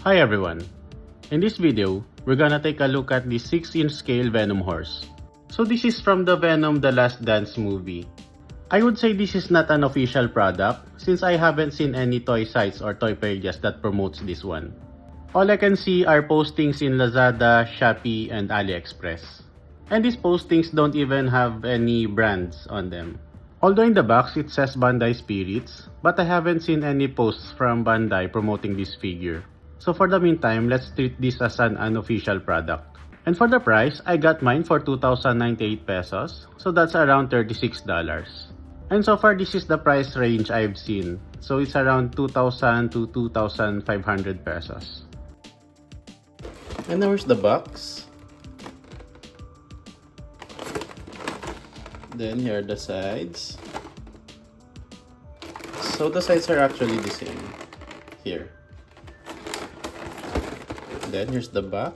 Hi everyone! In this video, we're gonna take a look at the 6-inch scale Venom Horse. So this is from the Venom The Last Dance movie. I would say this is not an official product since I haven't seen any toy sites or toy pages that promotes this one. All I can see are postings in Lazada, Shopee, and AliExpress. And these postings don't even have any brands on them. Although in the box it says Bandai Spirits, but I haven't seen any posts from Bandai promoting this figure. So for the meantime, let's treat this as an unofficial product. And for the price, I got mine for 2,098 pesos, so that's around $36. And so far this is the price range I've seen, so it's around 2,000 to 2,500 pesos. And now here's the box. Then here are the sides. So the sides are actually the same. Here. Then here's the back.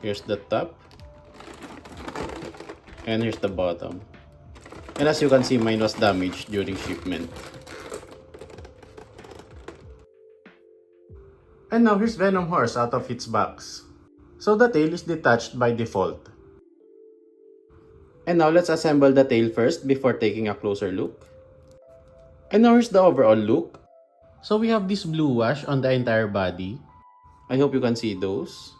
Here's the top. And here's the bottom. And as you can see, mine was damaged during shipment. And now here's Venom Horse out of its box. So the tail is detached by default. And now let's assemble the tail first before taking a closer look. And now here's the overall look. So we have this blue wash on the entire body. I hope you can see those.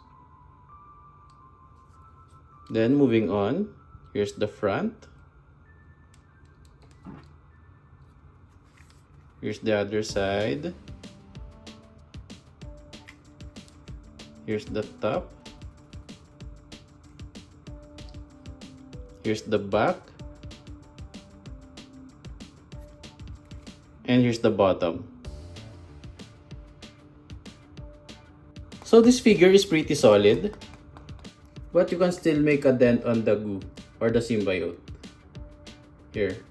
Then moving on, here's the front. Here's the other side. Here's the top. Here's the back. And here's the bottom. So this figure is pretty solid, but you can still make a dent on the goo or the symbiote. Here.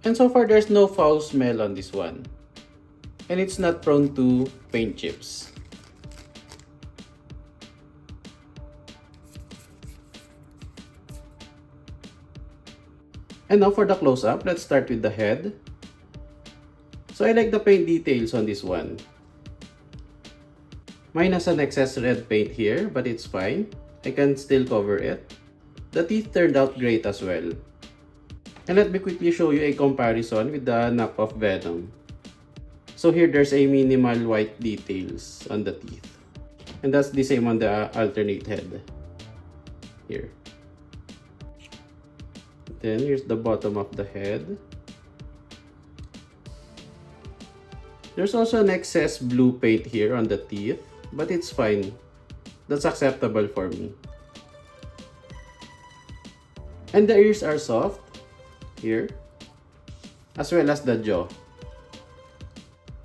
And so far there's no foul smell on this one. And it's not prone to paint chips. And now for the close-up, let's start with the head. So I like the paint details on this one. Mine has an excess red paint here, but it's fine. I can still cover it. The teeth turned out great as well. And let me quickly show you a comparison with the knockoff Venom. So here there's a minimal white details on the teeth. And that's the same on the alternate head. Here. Then here's the bottom of the head. There's also an excess blue paint here on the teeth, but it's fine. That's acceptable for me. And the ears are soft here, as well as the jaw.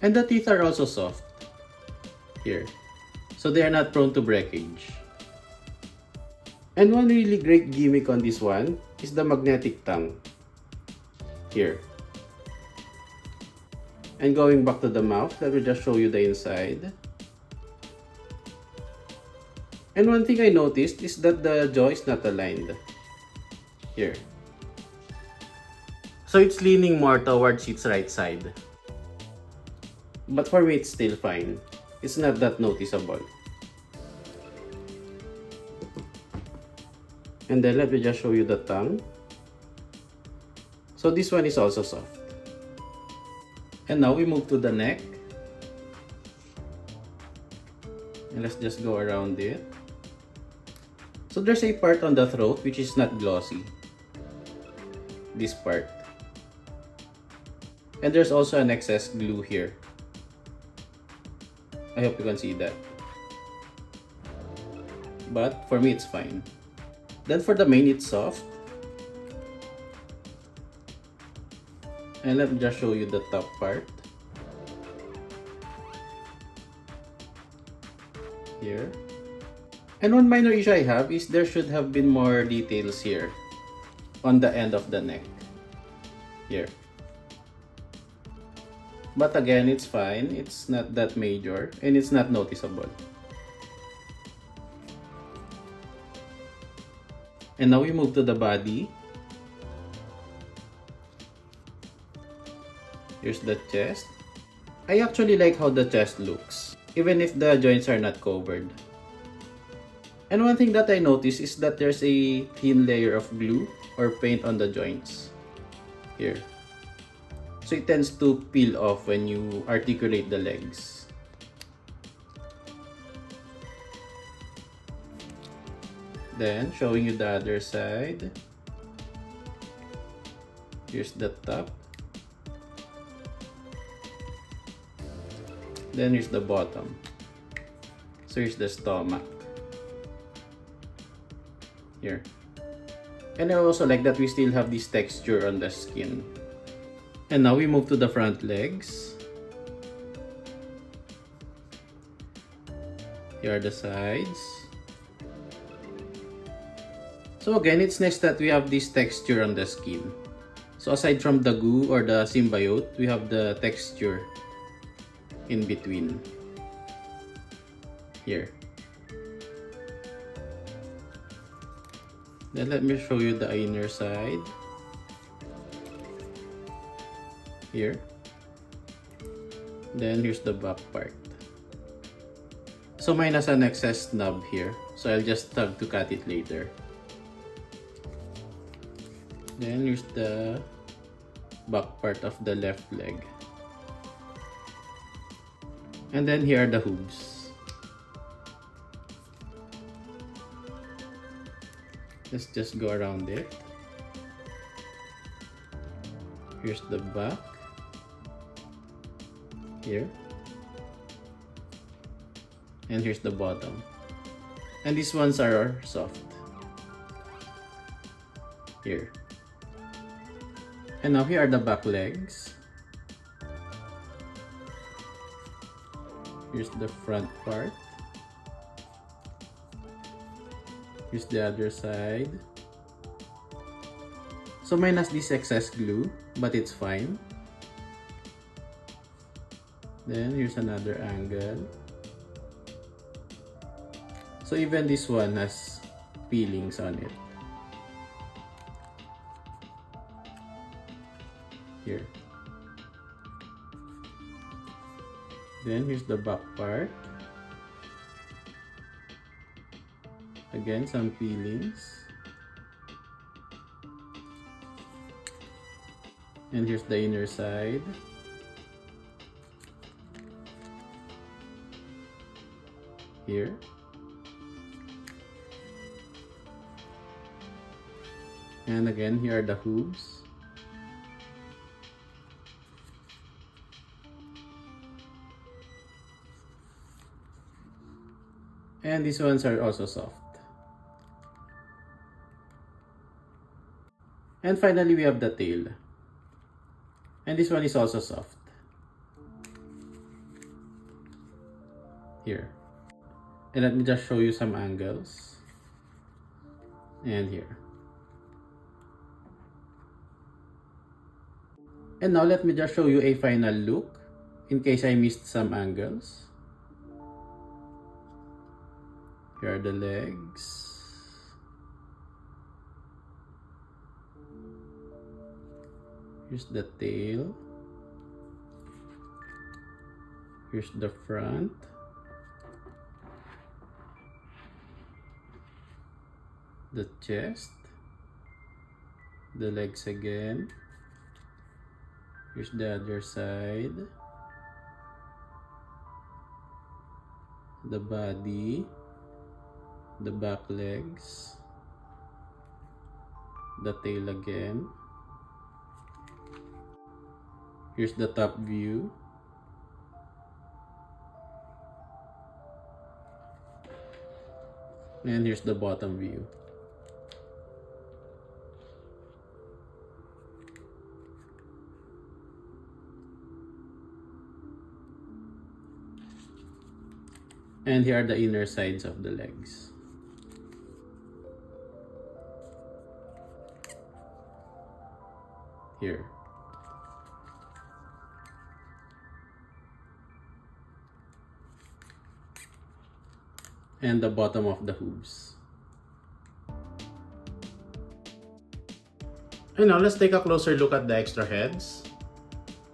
And the teeth are also soft here, so they are not prone to breakage. And one really great gimmick on this one is the magnetic tongue here. And going back to the mouth, let me just show you the inside. And one thing I noticed is that the jaw is not aligned here. So it's leaning more towards its right side. But for me, it's still fine. It's not that noticeable. And then let me just show you the tongue. So this one is also soft. And now we move to the neck. And let's just go around it. So there's a part on the throat which is not glossy. This part. And there's also an excess glue here. I hope you can see that. But for me, it's fine. Then for the mane, it's soft. And let me just show you the top part. Here. And one minor issue I have is there should have been more details here on the end of the neck. Here. But again, it's fine. It's not that major and it's not noticeable. And now we move to the body. Here's the chest. I actually like how the chest looks, even if the joints are not covered. And one thing that I noticed is that there's a thin layer of glue or paint on the joints. Here. So it tends to peel off when you articulate the legs. Then, showing you the other side. Here's the top. Then here's the bottom. So here's the stomach. Here. And I also like that we still have this texture on the skin. And now we move to the front legs. Here are the sides. So again, it's nice that we have this texture on the skin. So aside from the goo or the symbiote, we have the texture in between. Here. Then let me show you the inner side. Here. Then here's the back part. So mine has an excess knob here. So I'll just have to cut it later. Then here's the back part of the left leg. And then here are the hooves. Let's just go around it. Here's the back. Here. And here's the bottom. And these ones are soft. Here. And now here are the back legs. Here's the front part. Here's the other side. So mine has this excess glue, but it's fine. Then here's another angle. So even this one has peelings on it. Here. Then here's the back part. Again, some peelings. And here's the inner side. Here. And again, here are the hooves. And these ones are also soft. And finally, we have the tail. And this one is also soft. Here. And let me just show you some angles. And here. And now let me just show you a final look in case I missed some angles. Here are the legs. Here's the tail. Here's the front. The chest. The legs again. Here's the other side. The body. The back legs. The tail again. Here's the top view. And here's the bottom view. And here are the inner sides of the legs. Here. And the bottom of the hooves. And now let's take a closer look at the extra heads.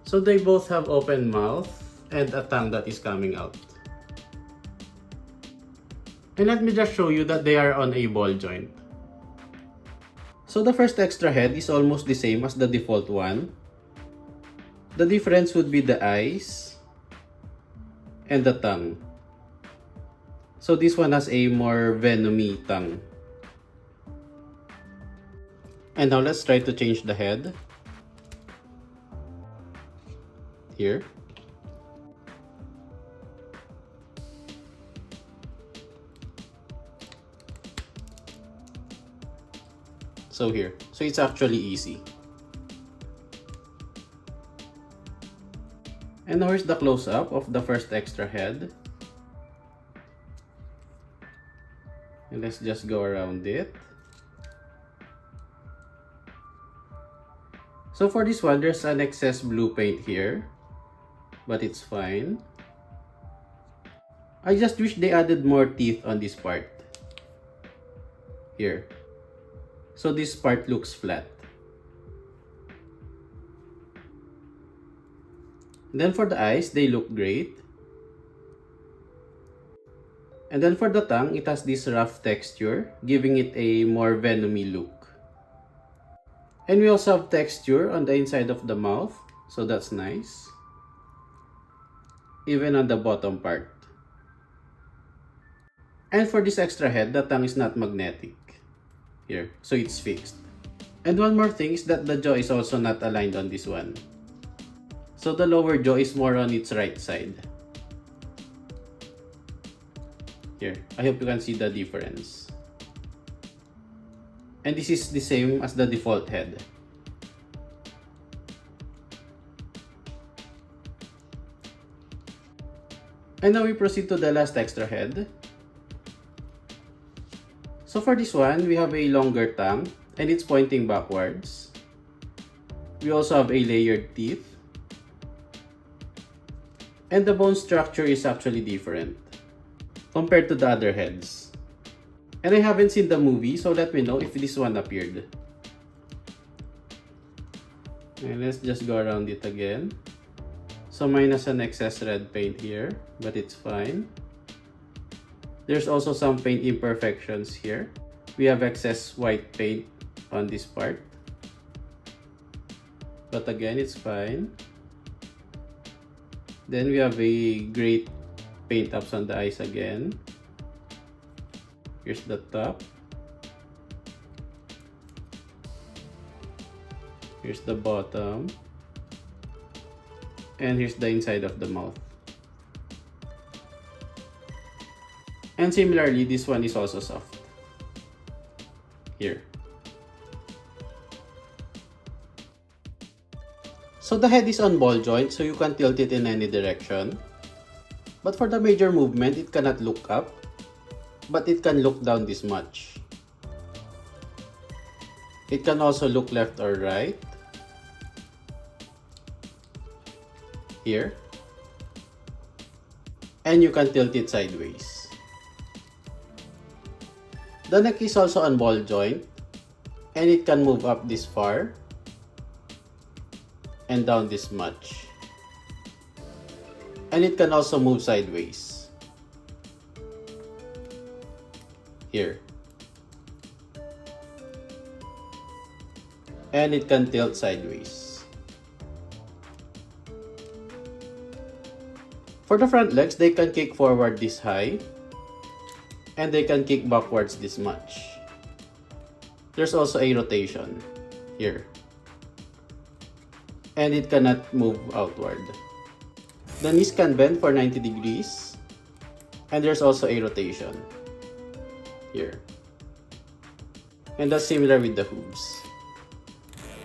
So they both have open mouth and a tongue that is coming out. And let me just show you that they are on a ball joint. So the first extra head is almost the same as the default one. The difference would be the eyes and the tongue. So this one has a more venomy tongue. And now let's try to change the head. Here. So here. So it's actually easy. And now here's the close-up of the first extra head. And let's just go around it. So for this one, there's an excess blue paint here, but it's fine. I just wish they added more teeth on this part. Here. So this part looks flat. Then for the eyes, they look great. And then for the tongue, it has this rough texture, giving it a more venomy look. And we also have texture on the inside of the mouth, so that's nice. Even on the bottom part. And for this extra head, the tongue is not magnetic. Here, so it's fixed. And one more thing is that the jaw is also not aligned on this one. So the lower jaw is more on its right side. Here, I hope you can see the difference. And this is the same as the default head. And now we proceed to the last extra head. So for this one, we have a longer tongue and it's pointing backwards. We also have a layered teeth. And the bone structure is actually different compared to the other heads. And I haven't seen the movie, so let me know if this one appeared. And let's just go around it again. So mine has an excess red paint here, but it's fine. There's also some paint imperfections here. We have excess white paint on this part. But again, it's fine. Then we have a great paint ups on the eyes again. Here's the top. Here's the bottom. And here's the inside of the mouth. And similarly, this one is also soft. Here. So the head is on ball joint, so you can tilt it in any direction. But for the major movement, it cannot look up, but it can look down this much. It can also look left or right. Here. And you can tilt it sideways. The neck is also on ball joint, and it can move up this far and down this much. And it can also move sideways. Here. And it can tilt sideways. For the front legs, they can kick forward this high. And they can kick backwards this much. There's also a rotation here. And it cannot move outward. The knees can bend for 90 degrees. And there's also a rotation here. And that's similar with the hooves.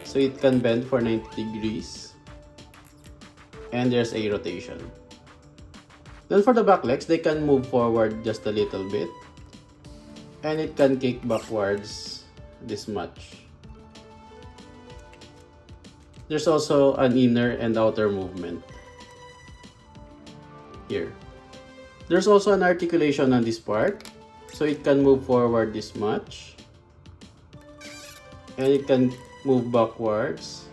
So it can bend for 90 degrees. And there's a rotation. Then for the back legs, they can move forward just a little bit. And it can kick backwards this much. There's also an inner and outer movement here. There's also an articulation on this part, so it can move forward this much. And it can move backwards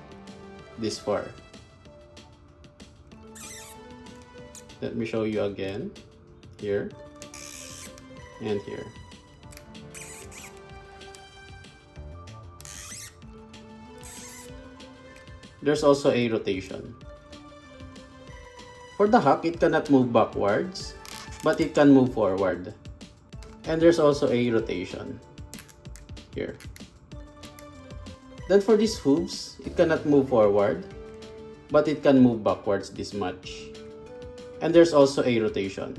this far. Let me show you again. Here and here. There's also a rotation. For the hack, it cannot move backwards, but it can move forward. And there's also a rotation here. Then for these hooves, it cannot move forward, but it can move backwards this much. And there's also a rotation.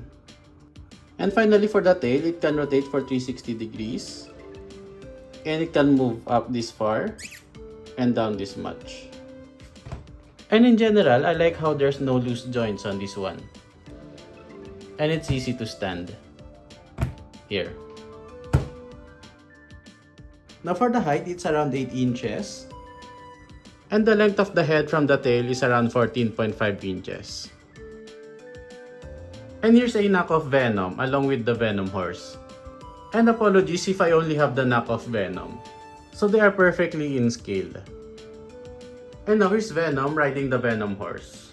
And finally for the tail, it can rotate for 360 degrees. And it can move up this far and down this much. And in general, I like how there's no loose joints on this one. And it's easy to stand. Here. Now for the height, it's around 8 inches. And the length of the head from the tail is around 14.5 inches. And here's a knockoff Venom along with the Venom Horse. And apologies if I only have the knockoff Venom. So they are perfectly in scale. And now here's Venom riding the Venom Horse.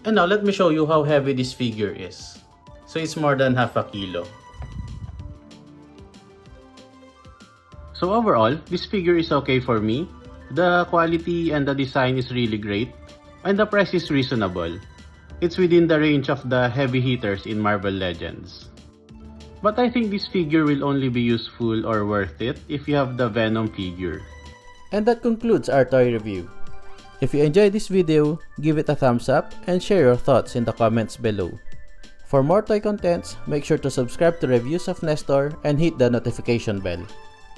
And now let me show you how heavy this figure is. So it's more than half a kilo. So overall, this figure is okay for me. The quality and the design is really great. And the price is reasonable. It's within the range of the heavy hitters in Marvel Legends. But I think this figure will only be useful or worth it if you have the Venom figure. And that concludes our toy review. If you enjoyed this video, give it a thumbs up and share your thoughts in the comments below. For more toy contents, make sure to subscribe to Reviews of Nestor and hit the notification bell.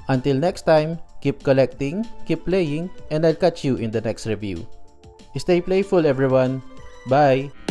Until next time, keep collecting, keep playing, and I'll catch you in the next review. Stay playful everyone. Bye!